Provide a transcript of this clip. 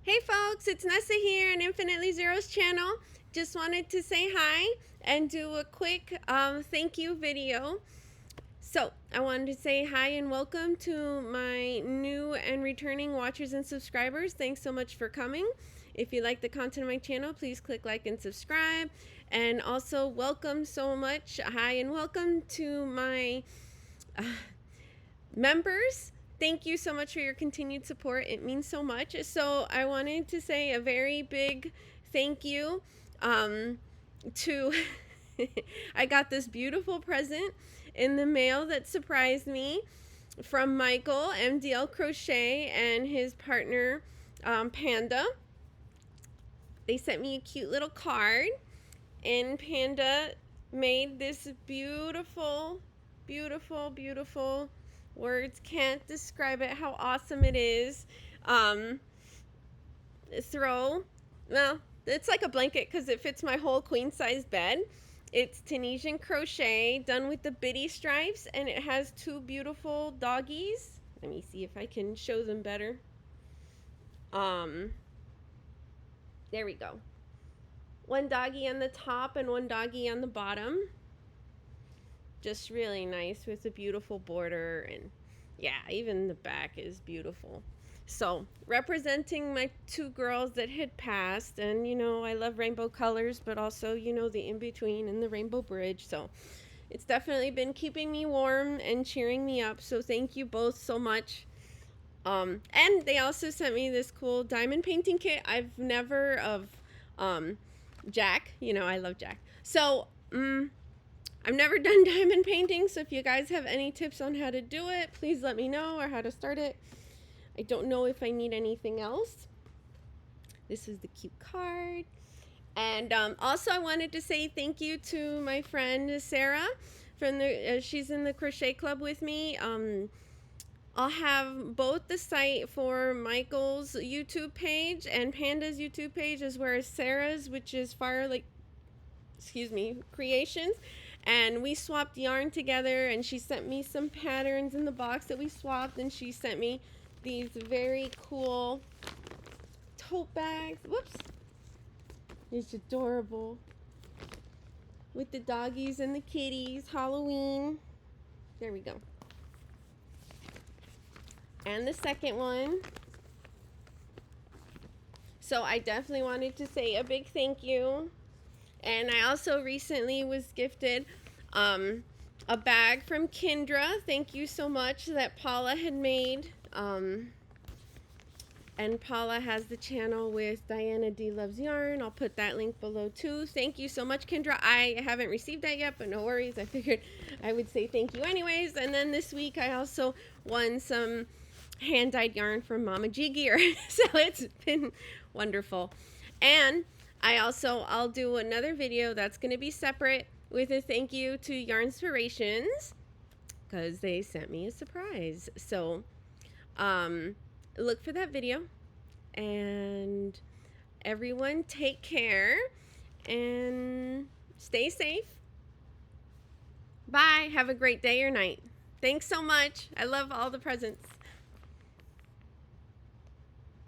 Hey folks, it's Nessa here on Infinitely Zero's channel. Just wanted to say hi and do a quick thank you video. So I wanted to say hi and welcome to my new and returning watchers and subscribers. Thanks so much for coming. If you like the content of my channel, please click like and subscribe. And also welcome so much. Hi and welcome to my members. Thank you so much for your continued support. It means so much. So I wanted to say a very big thank you to I got this beautiful present in the mail that surprised me from Michael, MDL Crochet, and his partner, Panda. They sent me a cute little card, and Panda made this beautiful, beautiful, beautiful, words can't describe it, how awesome it is. Well, it's like a blanket because it fits my whole queen size bed. It's Tunisian crochet done with the bitty stripes, and it has two beautiful doggies. Let me see if I can show them better. There we go. One doggy on the top and one doggy on the bottom. Just really nice with a beautiful border, and yeah, even the back is beautiful. So representing my two girls that had passed, and you know I love rainbow colors, but also you know the in-between and the rainbow bridge. So it's definitely been keeping me warm and cheering me up, so thank you both so much. And they also sent me this cool diamond painting kit. I've never of Jack, you know I love Jack. So I've never done diamond painting, so if you guys have any tips on how to do it, please let me know, or how to start it. I don't know if I need anything else. This is the cute card. And also I wanted to say thank you to my friend Sarah from the she's in the crochet club with me. I'll have both the site for Michael's YouTube page and Panda's YouTube page, as well as Sarah's, which is Creations. And we swapped yarn together, and she sent me some patterns in the box that we swapped, and she sent me these very cool tote bags. Whoops. It's adorable. With the doggies and the kitties. Halloween. There we go. And the second one. So I definitely wanted to say a big thank you. And I also recently was gifted a bag from Kindra. Thank you so much, that Paula had made. And Paula has the channel with Diana D Loves Yarn. I'll put that link below too. Thank you so much, Kindra. I haven't received that yet, but no worries. I figured I would say thank you anyways. And then this week I also won some hand-dyed yarn from Mama G Gear. So it's been wonderful. And I'll do another video that's going to be separate with a thank you to Yarnspirations, because they sent me a surprise. So look for that video, and everyone take care and stay safe. Bye. Have a great day or night. Thanks so much. I love all the presents.